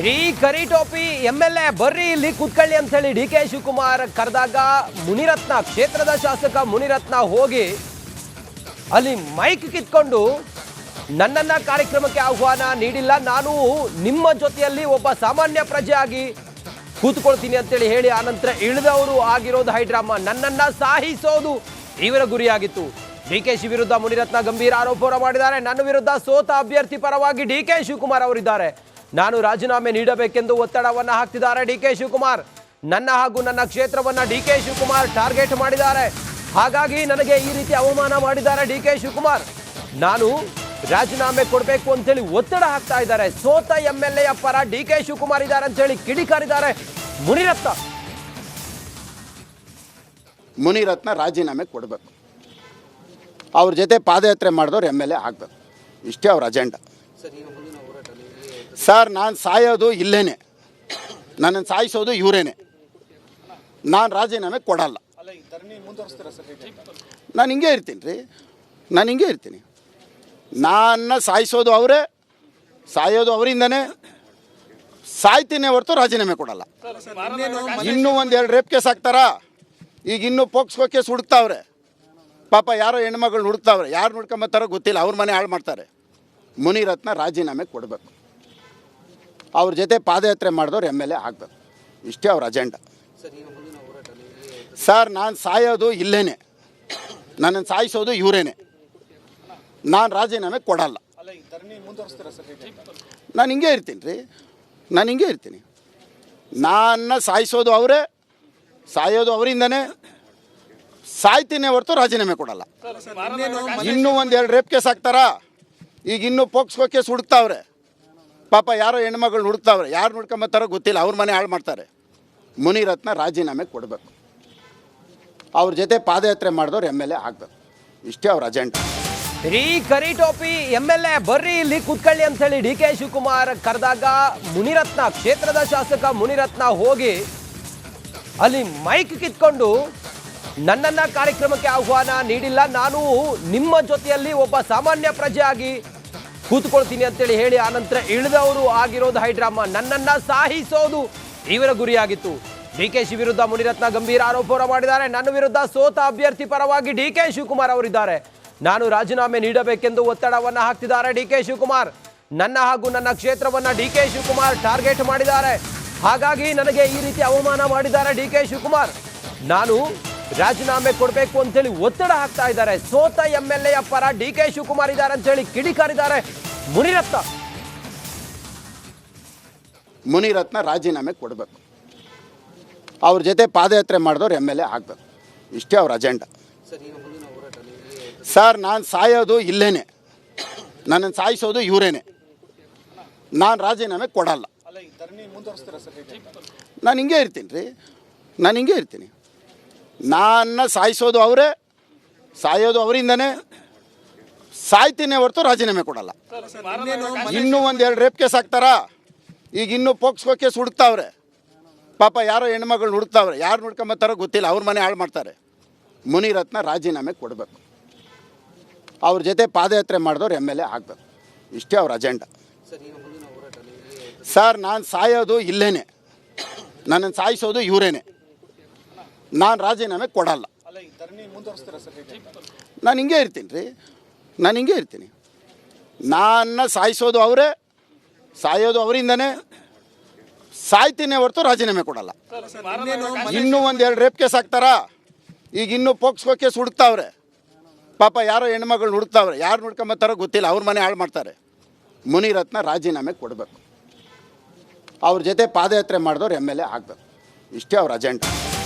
ರೀ ಕರಿ ಟೋಪಿ MLA ಬರ್ರಿ ಇಲ್ಲಿ ಕೂತ್ಕೊಳ್ಳಿ ಅಂತ ಹೇಳಿ DK ಶಿವಕುಮಾರ್ ಕರೆದಾಗ ಮುನಿರತ್ನ ಕ್ಷೇತ್ರದ ಶಾಸಕ ಮುನಿರತ್ನ ಹೋಗಿ ಅಲ್ಲಿ ಮೈಕ್ ಕಿತ್ಕೊಂಡು ನನ್ನನ್ನ ಕಾರ್ಯಕ್ರಮಕ್ಕೆ ಆಹ್ವಾನ ನೀಡಿಲ್ಲ, ನಾನು ನಿಮ್ಮ ಜೊತೆಯಲ್ಲಿ ಒಬ್ಬ ಸಾಮಾನ್ಯ ಪ್ರಜೆ ಆಗಿ ಕೂತ್ಕೊಳ್ತೀನಿ ಅಂತೇಳಿ ಹೇಳಿ ಆನಂತರ ಇಳಿದವರು ಆಗಿರೋದು ಹೈಡ್ರಾಮಾ. ನನ್ನನ್ನ ಸಾಹಿಸೋದು ಇವರ ಗುರಿಯಾಗಿತ್ತು. DKಶಿ ವಿರುದ್ಧ ಮುನಿರತ್ನ ಗಂಭೀರ ಆರೋಪ ಮಾಡಿದ್ದಾರೆ. ನನ್ನ ವಿರುದ್ಧ ಸೋತ ಅಭ್ಯರ್ಥಿ ಪರವಾಗಿ DK ಶಿವಕುಮಾರ್ ಅವರಿದ್ದಾರೆ. ನಾನು ರಾಜೀನಾಮೆ ನೀಡಬೇಕೆಂದು ಒತ್ತಡವನ್ನ ಹಾಕ್ತಿದ್ದಾರೆ DK ಶಿವಕುಮಾರ್. ನನ್ನ ಹಾಗೂ ನನ್ನ ಕ್ಷೇತ್ರವನ್ನ DK ಶಿವಕುಮಾರ್ ಟಾರ್ಗೆಟ್ ಮಾಡಿದ್ದಾರೆ. ಹಾಗಾಗಿ ನನಗೆ ಈ ರೀತಿ ಅವಮಾನ ಮಾಡಿದ್ದಾರೆ DK ಶಿವಕುಮಾರ್. ನಾನು ರಾಜೀನಾಮೆ ಕೊಡಬೇಕು ಅಂತೇಳಿ ಒತ್ತಡ ಹಾಕ್ತಾ ಇದ್ದಾರೆ. ಸೋತ MLA ಪರ DK ಶಿವಕುಮಾರ್ ಇದ್ದಾರೆ ಅಂತ ಹೇಳಿ ಕಿಡಿಕಾರಿದ್ದಾರೆ ಮುನಿರತ್ನ ರಾಜೀನಾಮೆ ಕೊಡಬೇಕು, ಅವ್ರ ಜೊತೆ ಪಾದಯಾತ್ರೆ ಮಾಡಿದವ್ರು MLA ಆಗಬೇಕು, ಇಷ್ಟೇ ಅವ್ರ ಅಜೆಂಡಾ. ಸರ್, ನಾನು ಸಾಯೋದು ಇಲ್ಲೇನೆ, ನನ್ನನ್ನು ಸಾಯಿಸೋದು ಇವರೇನೆ. ನಾನು ರಾಜೀನಾಮೆ ಕೊಡಲ್ಲ. ನಾನು ಹಿಂಗೆ ಇರ್ತೀನಿ ರೀ, ನಾನು ಹಿಂಗೆ ಇರ್ತೀನಿ. ನನ್ನ ಸಾಯಿಸೋದು ಅವರೇ, ಸಾಯೋದು ಅವರಿಂದನೇ, ಸಾಯ್ತೀನಿ ಹೊರತು ರಾಜೀನಾಮೆ ಕೊಡಲ್ಲ. ಇನ್ನೂ ಒಂದೆರಡು ರೇಪ್ ಕೇಸ್ ಹಾಕ್ತಾರಾ? ಈಗ ಇನ್ನೂ ಪೋಕ್ಸ್ಕೋ ಕೇಸ್ ಹುಡುಕ್ತಾವ್ರೆ. ಪಾಪ ಯಾರೋ ಹೆಣ್ಮಗಳು ಹುಡುಕ್ತಾವ್ರೆ, ಯಾರು ಹುಡ್ಕೊಂಬತ್ತಾರೋ ಗೊತ್ತಿಲ್ಲ, ಅವ್ರ ಮನೆ ಹಾಳು ಮಾಡ್ತಾರೆ. ಮುನಿರತ್ನ ರಾಜೀನಾಮೆ ಕೊಡಬೇಕು, ಅವ್ರ ಜೊತೆ ಪಾದಯಾತ್ರೆ ಮಾಡಿದವ್ರು MLA ಆಗಬೇಕು, ಇಷ್ಟೇ ಅವ್ರ ಅಜೆಂಡಾ. ಸರ್, ನಾನು ಸಾಯೋದು ಇಲ್ಲೇನೆ, ನನ್ನನ್ನು ಸಾಯಿಸೋದು ಇವರೇನೆ. ನಾನು ರಾಜೀನಾಮೆ ಕೊಡಲ್ಲ. ನಾನು ಹಿಂಗೆ ಇರ್ತೀನಿ ರೀ, ನಾನು ಹಿಂಗೆ ಇರ್ತೀನಿ. ನನ್ನ ಸಾಯಿಸೋದು ಅವರೇ, ಸಾಯೋದು ಅವರಿಂದನೇ, ಸಾಯ್ತೀನಿ ಹೊರತು ರಾಜೀನಾಮೆ ಕೊಡಲ್ಲ. ಇನ್ನೂ ಒಂದೆರಡು ರೇಪ್ ಕೇಸ್ ಹಾಕ್ತಾರಾ? ಈಗ ಇನ್ನೂ ಪೋಕ್ಸ್ಕೋ ಕೇಸ್ ಹುಡುಕ್ತಾವ್ರೆ. ಪಾಪ ಯಾರೋ ಹೆಣ್ಮಗಳು ಹುಡುಕ್ತಾವ್ರೆ, ಯಾರು ಹುಡ್ಕೊಂಬತ್ತಾರೋ ಗೊತ್ತಿಲ್ಲ, ಅವ್ರ ಮನೆ ಹಾಳು ಮಾಡ್ತಾರೆ. ಮುನಿರತ್ನ ರಾಜೀನಾಮೆ ಕೊಡಬೇಕು, ಅವ್ರ ಜೊತೆ ಪಾದಯಾತ್ರೆ ಮಾಡಿದವ್ರು MLA ಆಗಬೇಕು, ಇಷ್ಟೇ ಅವ್ರ ಅಜೆಂಡಾ. ರೀ ಕರಿ ಟೋಪಿ MLA ಬರ್ರಿ ಇಲ್ಲಿ ಕೂತ್ಕೊಳ್ಳಿ ಅಂತ ಹೇಳಿ DK ಶಿವಕುಮಾರ್ ಕರೆದಾಗ ಮುನಿರತ್ನ ಕ್ಷೇತ್ರದ ಶಾಸಕ ಮುನಿರತ್ನ ಹೋಗಿ ಅಲ್ಲಿ ಮೈಕ್ ಕಿತ್ಕೊಂಡು ನನ್ನನ್ನ ಕಾರ್ಯಕ್ರಮಕ್ಕೆ ಆಹ್ವಾನ ನೀಡಿಲ್ಲ, ನಾನು ನಿಮ್ಮ ಜೊತೆಯಲ್ಲಿ ಒಬ್ಬ ಸಾಮಾನ್ಯ ಪ್ರಜೆ ಆಗಿ ಕೂತ್ಕೊಳ್ತೀನಿ ಅಂತೇಳಿ ಹೇಳಿ ಆನಂತರ ಇಳಿದವರು ಆಗಿರೋದು ಹೈಡ್ರಾಮಾ. ನನ್ನನ್ನ ಸಾಹಿಸೋದು ಇವರ ಗುರಿಯಾಗಿತ್ತು. DKಶಿ ವಿರುದ್ಧ ಮುನಿರತ್ನ ಗಂಭೀರ ಆರೋಪ ಮಾಡಿದ್ದಾರೆ. ನನ್ನ ವಿರುದ್ಧ ಸೋತ ಅಭ್ಯರ್ಥಿ ಪರವಾಗಿ DK ಶಿವಕುಮಾರ್ ಅವರಿದ್ದಾರೆ. ನಾನು ರಾಜೀನಾಮೆ ನೀಡಬೇಕೆಂದು ಒತ್ತಡವನ್ನ ಹಾಕ್ತಿದ್ದಾರೆ DK ಶಿವಕುಮಾರ್. ನನ್ನ ಹಾಗೂ ನನ್ನ ಕ್ಷೇತ್ರವನ್ನ DK ಶಿವಕುಮಾರ್ ಟಾರ್ಗೆಟ್ ಮಾಡಿದ್ದಾರೆ. ಹಾಗಾಗಿ ನನಗೆ ಈ ರೀತಿ ಅವಮಾನ ಮಾಡಿದ್ದಾರೆ DK ಶಿವಕುಮಾರ್. ನಾನು ರಾಜೀನಾಮೆ ಕೊಡಬೇಕು ಅಂತೇಳಿ ಒತ್ತಡ ಹಾಕ್ತಾ ಇದ್ದಾರೆ. ಸೋತ MLA ಪರ DK ಶಿವಕುಮಾರ್ ಇದ್ದಾರೆ ಅಂತ ಹೇಳಿ ಕಿಡಿಕಾರಿದ್ದಾರೆ ಮುನಿರತ್ನ ರಾಜೀನಾಮೆ ಕೊಡಬೇಕು, ಅವ್ರ ಜೊತೆ ಪಾದಯಾತ್ರೆ ಮಾಡಿದವ್ರು MLA ಆಗಬೇಕು, ಇಷ್ಟೇ ಅವ್ರ ಅಜೆಂಡಾ. ಸರ್, ನಾನು ಸಾಯೋದು ಇಲ್ಲೇನೆ, ನನ್ನನ್ನು ಸಾಯಿಸೋದು ಇವರೇನೆ. ನಾನು ರಾಜೀನಾಮೆ ಕೊಡಲ್ಲ. ನಾನು ಹಿಂಗೆ ಇರ್ತೀನಿ ರೀ, ನಾನು ಹಿಂಗೆ ಇರ್ತೀನಿ. ನನ್ನ ಸಾಯಿಸೋದು ಅವರೇ, ಸಾಯೋದು ಅವರಿಂದನೇ, ಸಾಯ್ತೀನಿ ಹೊರತು ರಾಜೀನಾಮೆ ಕೊಡಲ್ಲ. ಇನ್ನೂ ಒಂದೆರಡು ರೇಪ್ ಕೇಸ್ ಹಾಕ್ತಾರಾ? ಈಗ ಇನ್ನೂ ಪೋಕ್ಸ್ಕೋ ಕೇಸ್ ಹುಡುಕ್ತಾವ್ರೆ. ಪಾಪ ಯಾರೋ ಹೆಣ್ಮಗಳು ಹುಡುಕ್ತಾವ್ರೆ, ಯಾರು ಹುಡ್ಕೊಂಬತ್ತಾರೋ ಗೊತ್ತಿಲ್ಲ, ಅವ್ರ ಮನೆ ಹಾಳು ಮಾಡ್ತಾರೆ. ಮುನಿರತ್ನ ರಾಜೀನಾಮೆ ಕೊಡಬೇಕು, ಅವ್ರ ಜೊತೆ ಪಾದಯಾತ್ರೆ ಮಾಡಿದವ್ರು MLA ಆಗಬೇಕು, ಇಷ್ಟೇ ಅವ್ರ ಅಜೆಂಡಾ. ಸರ್, ನಾನು ಸಾಯೋದು ಇಲ್ಲೇನೆ, ನನ್ನನ್ನು ಸಾಯಿಸೋದು ಇವರೇನೆ. ನಾನು ರಾಜೀನಾಮೆ ಕೊಡಲ್ಲ. ನಾನು ಹಿಂಗೆ ಇರ್ತೀನಿ ರೀ, ನಾನು ಹಿಂಗೆ ಇರ್ತೀನಿ. ನನ್ನ ಸಾಯಿಸೋದು ಅವರೇ, ಸಾಯೋದು ಅವರಿಂದನೇ, ಸಾಯ್ತೀನಿ ಹೊರತು ರಾಜೀನಾಮೆ ಕೊಡಲ್ಲ. ಇನ್ನೂ ಒಂದೆರಡು ರೇಪ್ ಕೇಸ್ ಹಾಕ್ತಾರಾ? ಈಗ ಇನ್ನೂ ಪೋಕ್ಸ್ಕೋ ಕೇಸ್ ಹುಡುಕ್ತಾವ್ರೆ. ಪಾಪ ಯಾರೋ ಹೆಣ್ಮಗಳು ಹುಡುಕ್ತಾವ್ರೆ, ಯಾರು ಹುಡ್ಕೊಂಬತ್ತಾರೋ ಗೊತ್ತಿಲ್ಲ, ಅವ್ರ ಮನೆ ಹಾಳು ಮಾಡ್ತಾರೆ. ಮುನಿರತ್ನ ರಾಜೀನಾಮೆ ಕೊಡಬೇಕು, ಅವ್ರ ಜೊತೆ ಪಾದಯಾತ್ರೆ ಮಾಡಿದವ್ರು MLA ಆಗಬೇಕು, ಇಷ್ಟೇ ಅವ್ರ ಅಜೆಂಡಾ.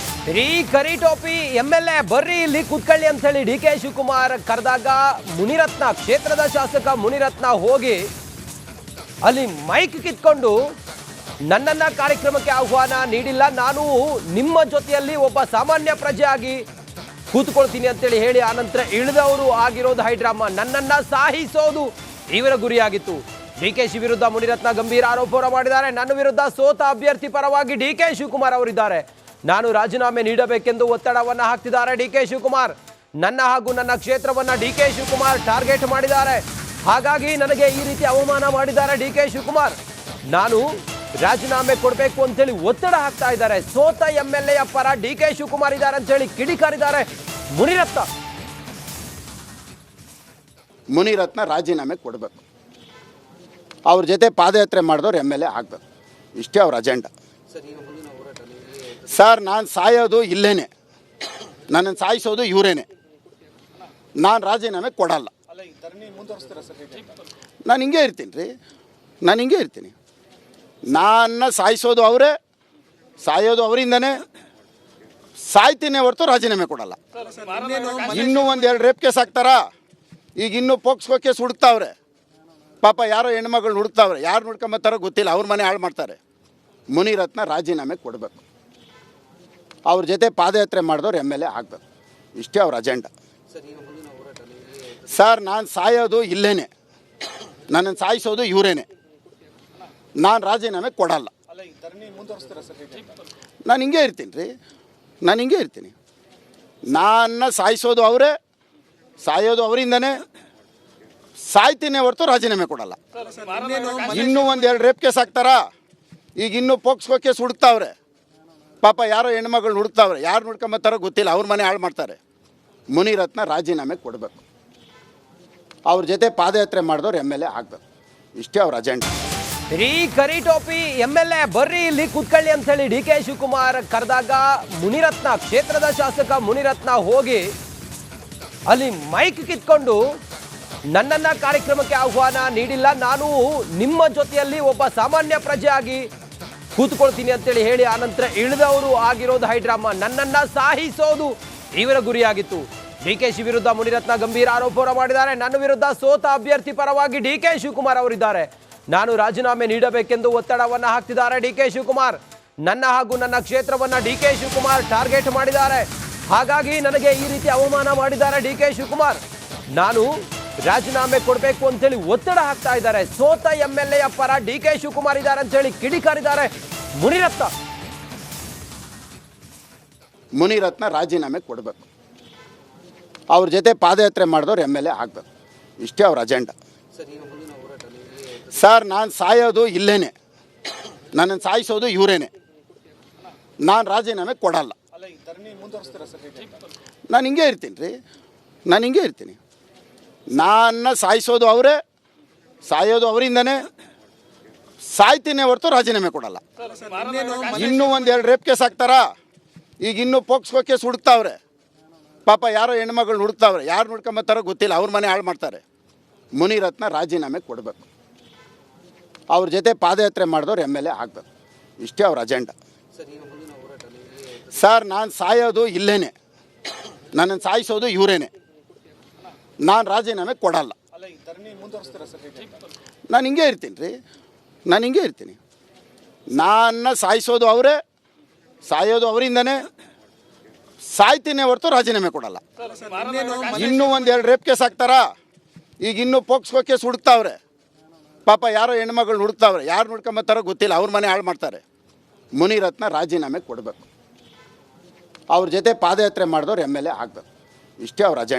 ರೀ ಕರಿ ಟೋಪಿ MLA ಬರ್ರಿ ಇಲ್ಲಿ ಕೂತ್ಕೊಳ್ಳಿ ಅಂತ ಹೇಳಿ DK ಶಿವಕುಮಾರ್ ಕರೆದಾಗ ಮುನಿರತ್ನ ಕ್ಷೇತ್ರದ ಶಾಸಕ ಮುನಿರತ್ನ ಹೋಗಿ ಅಲ್ಲಿ ಮೈಕ್ ಕಿತ್ಕೊಂಡು ನನ್ನನ್ನ ಕಾರ್ಯಕ್ರಮಕ್ಕೆ ಆಹ್ವಾನ ನೀಡಿಲ್ಲ, ನಾನು ನಿಮ್ಮ ಜೊತೆಯಲ್ಲಿ ಒಬ್ಬ ಸಾಮಾನ್ಯ ಪ್ರಜೆ ಆಗಿ ಕೂತ್ಕೊಳ್ತೀನಿ ಅಂತೇಳಿ ಹೇಳಿ ಆನಂತರ ಇಳಿದವರು ಆಗಿರೋದು ಹೈಡ್ರಾಮಾ. ನನ್ನನ್ನ ಸಾಹಿಸೋದು ಇವರ ಗುರಿಯಾಗಿತ್ತು. DKಶಿ ವಿರುದ್ಧ ಮುನಿರತ್ನ ಗಂಭೀರ ಆರೋಪ ಮಾಡಿದ್ದಾರೆ. ನನ್ನ ವಿರುದ್ಧ ಸೋತ ಅಭ್ಯರ್ಥಿ ಪರವಾಗಿ DK ಶಿವಕುಮಾರ್ ಅವರಿದ್ದಾರೆ. ನಾನು ರಾಜೀನಾಮೆ ನೀಡಬೇಕೆಂದು ಒತ್ತಡವನ್ನ ಹಾಕ್ತಿದ್ದಾರೆ DK ಶಿವಕುಮಾರ್. ನನ್ನ ಹಾಗೂ ನನ್ನ ಕ್ಷೇತ್ರವನ್ನ DK ಶಿವಕುಮಾರ್ ಟಾರ್ಗೆಟ್ ಮಾಡಿದ್ದಾರೆ. ಹಾಗಾಗಿ ನನಗೆ ಈ ರೀತಿ ಅವಮಾನ ಮಾಡಿದ್ದಾರೆ DK ಶಿವಕುಮಾರ್. ನಾನು ರಾಜೀನಾಮೆ ಕೊಡಬೇಕು ಅಂತೇಳಿ ಒತ್ತಡ ಹಾಕ್ತಾ ಇದ್ದಾರೆ. ಸೋತ MLA ಪರ DK ಶಿವಕುಮಾರ್ ಇದ್ದಾರೆ ಅಂತೇಳಿ ಕಿಡಿಕಾರಿದ್ದಾರೆ ಮುನಿರತ್ನ. ಮುನಿರತ್ನ ರಾಜೀನಾಮೆ ಕೊಡಬೇಕು, ಅವ್ರ ಜೊತೆ ಪಾದಯಾತ್ರೆ ಮಾಡಿದವ್ರು MLA ಆಗಬೇಕು, ಇಷ್ಟೇ ಅವ್ರ ಅಜೆಂಡಾ. ಸರ್, ನಾನು ಸಾಯೋದು ಇಲ್ಲೇನೆ, ನನ್ನನ್ನು ಸಾಯಿಸೋದು ಇವರೇನೆ. ನಾನು ರಾಜೀನಾಮೆ ಕೊಡಲ್ಲ. ನಾನು ಹಿಂಗೆ ಇರ್ತೀನಿ ರೀ, ನಾನು ಹಿಂಗೆ ಇರ್ತೀನಿ. ನನ್ನ ಸಾಯಿಸೋದು ಅವರೇ, ಸಾಯೋದು ಅವರಿಂದನೇ. ಸಾಯ್ತೀನಿ ಹೊರತು ರಾಜೀನಾಮೆ ಕೊಡಲ್ಲ. ಇನ್ನೂ ಒಂದೆರಡು ರೇಪ್ ಕೇಸ್ ಹಾಕ್ತಾರಾ? ಈಗ ಇನ್ನೂ ಪೋಕ್ಸ್ಕೋ ಕೇಸ್ ಹುಡುಕ್ತಾವ್ರೆ. ಪಾಪ ಯಾರೋ ಹೆಣ್ಮಗಳು ಹುಡುಕ್ತಾವ್ರೆ, ಯಾರು ಹುಡ್ಕೊಂಬತ್ತಾರೋ ಗೊತ್ತಿಲ್ಲ, ಅವ್ರ ಮನೆ ಹಾಳು ಮಾಡ್ತಾರೆ. ಮುನಿರತ್ನ ರಾಜೀನಾಮೆ ಕೊಡಬೇಕು, ಅವ್ರ ಜೊತೆ ಪಾದಯಾತ್ರೆ ಮಾಡಿದವ್ರು MLA ಆಗಬೇಕು, ಇಷ್ಟೇ ಅವ್ರ ಅಜೆಂಡಾ. ಸರ್, ನಾನು ಸಾಯೋದು ಇಲ್ಲೇನೆ, ನನ್ನನ್ನು ಸಾಯಿಸೋದು ಇವರೇನೆ. ನಾನು ರಾಜೀನಾಮೆ ಕೊಡಲ್ಲ. ನಾನು ಹಿಂಗೆ ಇರ್ತೀನಿ ರೀ, ನಾನು ಹಿಂಗೆ ಇರ್ತೀನಿ. ನನ್ನ ಸಾಯಿಸೋದು ಅವರೇ, ಸಾಯೋದು ಅವರಿಂದನೇ. ಸಾಯ್ತೀನಿ ಹೊರತು ರಾಜೀನಾಮೆ ಕೊಡಲ್ಲ. ಇನ್ನೂ ಒಂದೆರಡು ರೇಪ್ ಕೇಸ್ ಹಾಕ್ತಾರಾ? ಈಗ ಇನ್ನೂ ಪೋಕ್ಸ್ಕೋ ಕೇಸ್ ಹುಡುಕ್ತಾವ್ರೆ. ಪಾಪ ಯಾರೋ ಹೆಣ್ಮಗಳು ಹುಡುಕ್ತಾವ್ರೆ, ಯಾರು ಹುಡ್ಕೊಂಬತ್ತಾರೋ ಗೊತ್ತಿಲ್ಲ, ಅವ್ರ ಮನೆ ಹಾಳು ಮಾಡ್ತಾರೆ. ಮುನಿರತ್ನ ರಾಜೀನಾಮೆ ಕೊಡಬೇಕು, ಅವ್ರ ಜೊತೆ ಪಾದಯಾತ್ರೆ ಮಾಡಿದವ್ರು MLA ಆಗಬೇಕು, ಇಷ್ಟೇ ಅವ್ರ ಅಜೆಂಡಾ. ಈ ಕರಿ ಟೋಪಿ MLA ಬರ್ರಿ ಇಲ್ಲಿ ಕೂತ್ಕೊಳ್ಳಿ ಅಂತ ಹೇಳಿ DK ಶಿವಕುಮಾರ್ ಕರೆದಾಗ ಮುನಿರತ್ನ, ಕ್ಷೇತ್ರದ ಶಾಸಕ ಮುನಿರತ್ನ ಹೋಗಿ ಅಲ್ಲಿ ಮೈಕ್ ಕಿತ್ಕೊಂಡು ನನ್ನನ್ನ ಕಾರ್ಯಕ್ರಮಕ್ಕೆ ಆಹ್ವಾನ ನೀಡಿಲ್ಲ, ನಾನು ನಿಮ್ಮ ಜೊತೆಯಲ್ಲಿ ಒಬ್ಬ ಸಾಮಾನ್ಯ ಪ್ರಜೆ ಆಗಿ ಕೂತ್ಕೊಳ್ತೀನಿ ಅಂತೇಳಿ ಹೇಳಿ ಆನಂತರ ಇಳಿದವರು ಆಗಿರೋದು ಹೈಡ್ರಾಮಾ. ನನ್ನನ್ನ ಸಾಹಿಸೋದು ಇವರ ಗುರಿಯಾಗಿತ್ತು. DK ವಿರುದ್ಧ ಮುನಿರತ್ನ ಗಂಭೀರ ಆರೋಪ ಮಾಡಿದ್ದಾರೆ. ನನ್ನ ವಿರುದ್ಧ ಸೋತ ಅಭ್ಯರ್ಥಿ ಪರವಾಗಿ DK ಶಿವಕುಮಾರ್ ಅವರಿದ್ದಾರೆ. ನಾನು ರಾಜೀನಾಮೆ ನೀಡಬೇಕೆಂದು ಒತ್ತಡವನ್ನ ಹಾಕ್ತಿದ್ದಾರೆ DK ಶಿವಕುಮಾರ್. ನನ್ನ ಹಾಗೂ ನನ್ನ ಕ್ಷೇತ್ರವನ್ನ DK ಶಿವಕುಮಾರ್ ಟಾರ್ಗೆಟ್ ಮಾಡಿದ್ದಾರೆ. ಹಾಗಾಗಿ ನನಗೆ ಈ ರೀತಿ ಅವಮಾನ ಮಾಡಿದ್ದಾರೆ DK ಶಿವಕುಮಾರ್. ನಾನು ರಾಜೀನಾಮೆ ಕೊಡಬೇಕು ಅಂತೇಳಿ ಒತ್ತಡ ಹಾಕ್ತಾ ಇದ್ದಾರೆ. ಸೋತ MLA ಪರ DK ಶಿವಕುಮಾರ್ ಇದ್ದಾರೆ ಅಂತೇಳಿ ಕಿಡಿಕಾರಿದ್ದಾರೆ ಮುನಿರತ್ನ. ಮುನಿರತ್ನ ರಾಜೀನಾಮೆ ಕೊಡಬೇಕು, ಅವ್ರ ಜೊತೆ ಪಾದಯಾತ್ರೆ ಮಾಡಿದವ್ರು MLA ಆಗಬೇಕು, ಇಷ್ಟೇ ಅವ್ರ ಅಜೆಂಡಾ. ಸರ್, ನಾನು ಸಾಯೋದು ಇಲ್ಲೇನೆ, ನನ್ನನ್ನು ಸಾಯಿಸೋದು ಇವರೇನೆ. ನಾನು ರಾಜೀನಾಮೆ ಕೊಡಲ್ಲ. ನಾನು ಹಿಂಗೆ ಇರ್ತೀನಿ ರೀ, ನಾನು ಹಿಂಗೆ ಇರ್ತೀನಿ. ನನ್ನ ಸಾಯಿಸೋದು ಅವರೇ, ಸಾಯೋದು ಅವರಿಂದನೇ. ಸಾಯ್ತೀನಿ ಹೊರತು ರಾಜೀನಾಮೆ ಕೊಡಲ್ಲ. ಇನ್ನೂ ಒಂದೆರಡು ರೇಪ್ ಕೇಸ್ ಹಾಕ್ತಾರಾ? ಈಗ ಇನ್ನೂ ಪೋಕ್ಸ್ಕೋ ಕೇಸ್ ಹುಡುಕ್ತಾವ್ರೆ. ಪಾಪ ಯಾರೋ ಹೆಣ್ಮಗಳು ಹುಡುಕ್ತಾವ್ರೆ, ಯಾರು ಹುಡ್ಕೊಂಬತ್ತಾರೋ ಗೊತ್ತಿಲ್ಲ, ಅವ್ರ ಮನೆ ಹಾಳು ಮಾಡ್ತಾರೆ. ಮುನಿರತ್ನ ರಾಜೀನಾಮೆ ಕೊಡಬೇಕು, ಅವ್ರ ಜೊತೆ ಪಾದಯಾತ್ರೆ ಮಾಡಿದವ್ರು MLA ಆಗಬೇಕು, ಇಷ್ಟೇ ಅವ್ರ ಅಜೆಂಡಾ. ಸರ್, ನಾನು ಸಾಯೋದು ಇಲ್ಲೇನೆ, ನನ್ನನ್ನು ಸಾಯಿಸೋದು ಇವರೇನೆ. ನಾನು ರಾಜೀನಾಮೆ ಕೊಡಲ್ಲ. ನಾನು ಹಿಂಗೆ ಇರ್ತೀನಿ ರೀ, ನಾನು ಹಿಂಗೆ ಇರ್ತೀನಿ. ನನ್ನ ಸಾಯಿಸೋದು ಅವರೇ, ಸಾಯೋದು ಅವರಿಂದನೇ. ಸಾಯ್ತೀನಿ ಹೊರತು ರಾಜೀನಾಮೆ ಕೊಡಲ್ಲ. ಇನ್ನೂ ಒಂದೆರಡು ರೇಪ್ ಕೇಸ್ ಹಾಕ್ತಾರಾ? ಈಗ ಇನ್ನೂ ಪೋಕ್ಸ್ಕೋ ಕೇಸ್ ಹುಡುಕ್ತಾವ್ರೆ. ಪಾಪ ಯಾರೋ ಹೆಣ್ಮಗಳು ಹುಡುಕ್ತಾವ್ರೆ, ಯಾರು ಹುಡ್ಕೊಂಬತ್ತಾರೋ ಗೊತ್ತಿಲ್ಲ, ಅವ್ರ ಮನೆ ಹಾಳು ಮಾಡ್ತಾರೆ. ಮುನಿರತ್ನ ರಾಜೀನಾಮೆ ಕೊಡಬೇಕು, ಅವ್ರ ಜೊತೆ ಪಾದಯಾತ್ರೆ ಮಾಡಿದವ್ರು MLA ಆಗಬೇಕು, ಇಷ್ಟೇ ಅವ್ರ ಅಜೆಂಡಾ.